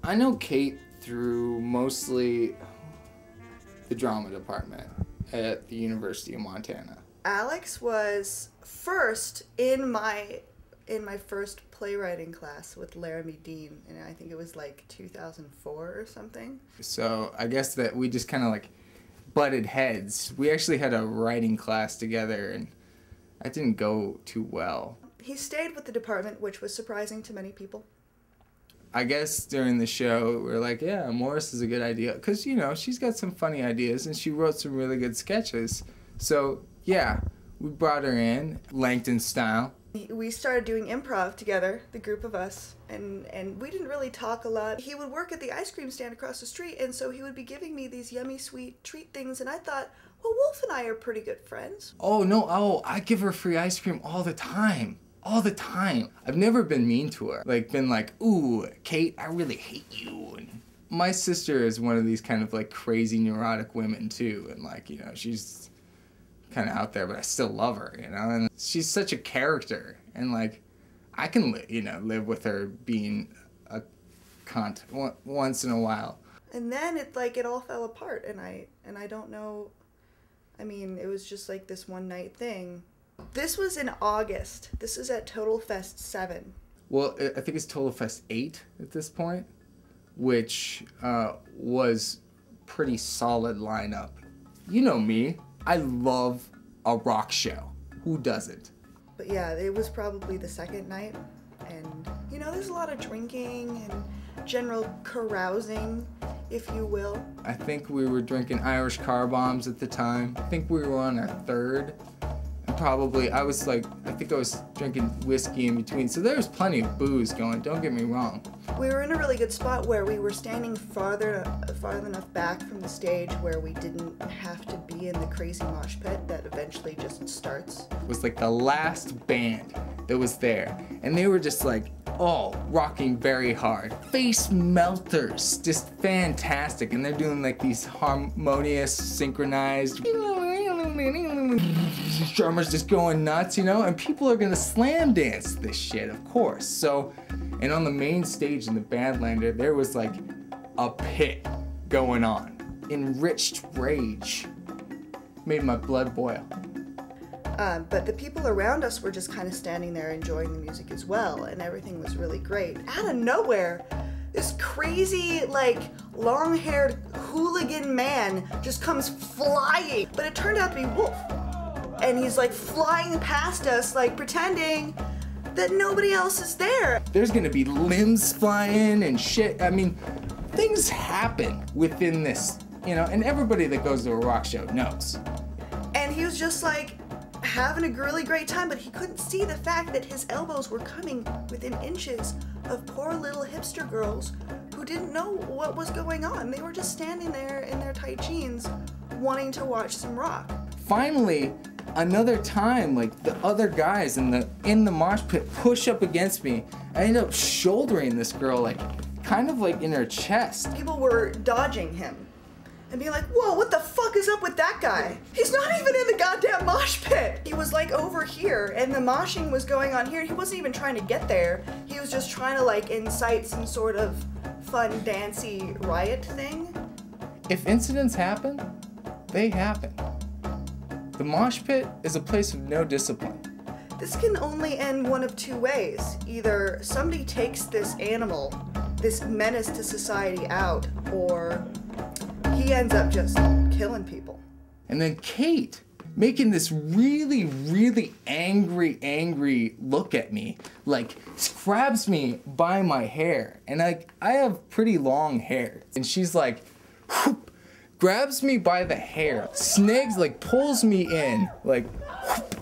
I know Kate through mostly the drama department at the University of Montana. Alex was first in my first playwriting class with Laramie Dean, and I think it was like 2004 or something. So I guess that we just kind of like butted heads. We actually had a writing class together, and that didn't go too well. He stayed with the department, which was surprising to many people. I guess during the show, we were like, yeah, Morris is a good idea. Because, you know, she's got some funny ideas, and she wrote some really good sketches. So, yeah, we brought her in, Langton style. We started doing improv together, the group of us, and we didn't really talk a lot. He would work at the ice cream stand across the street, and so he would be giving me these yummy, sweet treat things, and I thought, well, Wolf and I are pretty good friends. Oh, no, I give her free ice cream all the time. All the time. I've never been mean to her. Like, been like, ooh, Kate, I really hate you. And my sister is one of these kind of, like, crazy neurotic women, too. And, like, you know, she's kind of out there, but I still love her, you know? And she's such a character. And, like, I can, live with her being a cunt once in a while. And then it all fell apart, and I don't know. I mean, it was just, like, this one-night thing. This was in August. This is at Total Fest 7. Well, I think it's Total Fest 8 at this point, which was pretty solid lineup. You know me. I love a rock show. Who doesn't? But yeah, it was probably the second night. And, you know, there's a lot of drinking and general carousing, if you will. I think we were drinking Irish car bombs at the time. I think we were on our third. Probably, I think I was drinking whiskey in between, so there was plenty of booze going, don't get me wrong. We were in a really good spot where we were standing farther enough back from the stage where we didn't have to be in the crazy mosh pit that eventually just starts. It was like the last band that was there, and they were just like, oh, rocking very hard. Face melters, just fantastic, and they're doing like these harmonious, synchronized, drummers just going nuts, you know, and people are gonna slam dance this shit, of course. So, and on the main stage in the Badlander, there was like a pit going on. Enriched rage made my blood boil. But the people around us were just kind of standing there enjoying the music as well, and everything was really great. Out of nowhere, this crazy, like, long-haired hooligan man just comes flying. But it turned out to be Wolfe. And he's, like, flying past us, like, pretending that nobody else is there. There's gonna be limbs flying and shit. I mean, things happen within this, you know, and everybody that goes to a rock show knows. And he was just, like, having a really great time, but he couldn't see the fact that his elbows were coming within inches of poor little hipster girls who didn't know what was going on. They were just standing there in their tight jeans wanting to watch some rock. Finally, another time, like, the other guys in the mosh pit push up against me. I end up shouldering this girl, like, kind of like in her chest. People were dodging him and being like, whoa, what the fuck is up with that guy? He's not even in the goddamn mosh pit. He was like over here and the moshing was going on here. He wasn't even trying to get there. He was just trying to like incite some sort of fun, dancey riot thing. If incidents happen, they happen. The mosh pit is a place of no discipline. This can only end one of two ways. Either somebody takes this animal, this menace to society out, or he ends up just killing people. And then Kate making this really, really angry look at me, like grabs me by my hair. And I have pretty long hair. And she's like, whoop, grabs me by the hair, snags, like pulls me in, like, whoop.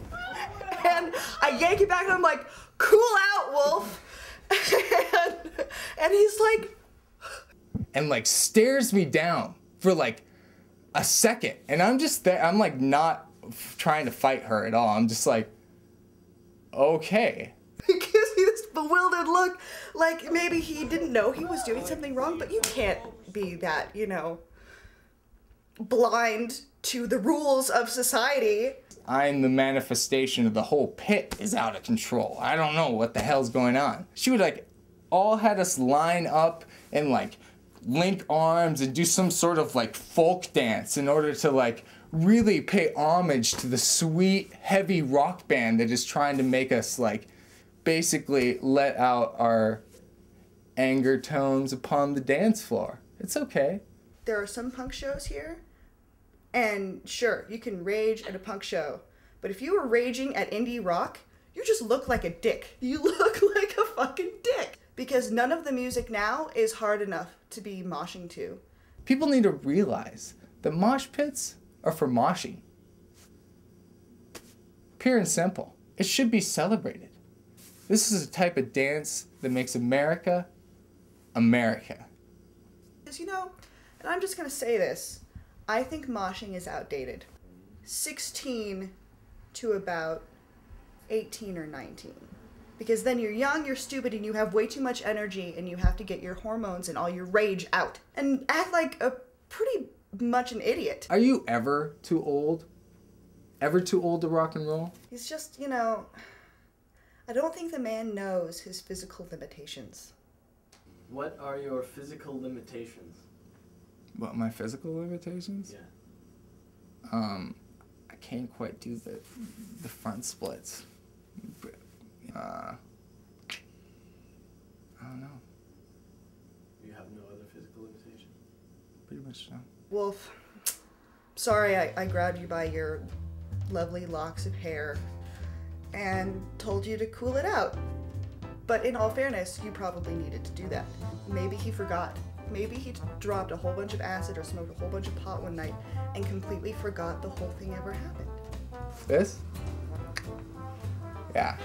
And I yank it back and I'm like, cool out, Wolfe. and he's like, and like stares me down for like a second. And I'm just there, I'm like not trying to fight her at all. I'm just like, okay. He gives me this bewildered look, like maybe he didn't know he was doing something wrong, but you can't be that, you know, blind to the rules of society. I'm the manifestation of the whole pit is out of control. I don't know what the hell's going on. She would like all had us line up and like link arms and do some sort of like folk dance in order to like really pay homage to the sweet, heavy rock band that is trying to make us like basically let out our anger tones upon the dance floor. It's okay. There are some punk shows here, and sure, you can rage at a punk show, but if you were raging at indie rock, you just look like a dick. You look like a fucking dick. Because none of the music now is hard enough to be moshing to. People need to realize that mosh pits are for moshing. Pure and simple. It should be celebrated. This is a type of dance that makes America, America. Because, you know, and I'm just going to say this, I think moshing is outdated. 16 to about 18 or 19. Because then you're young, you're stupid, and you have way too much energy, and you have to get your hormones and all your rage out. And act like a pretty much an idiot. Are you ever too old? Ever too old to rock and roll? He's just, you know, I don't think the man knows his physical limitations. What are your physical limitations? What, my physical limitations? Yeah. I can't quite do the front splits. I don't know. You have no other physical limitation? Pretty much no. Wolfe, sorry I grabbed you by your lovely locks of hair and told you to cool it out. But in all fairness, you probably needed to do that. Maybe he forgot. Maybe he dropped a whole bunch of acid or smoked a whole bunch of pot one night and completely forgot the whole thing ever happened. This? Yeah.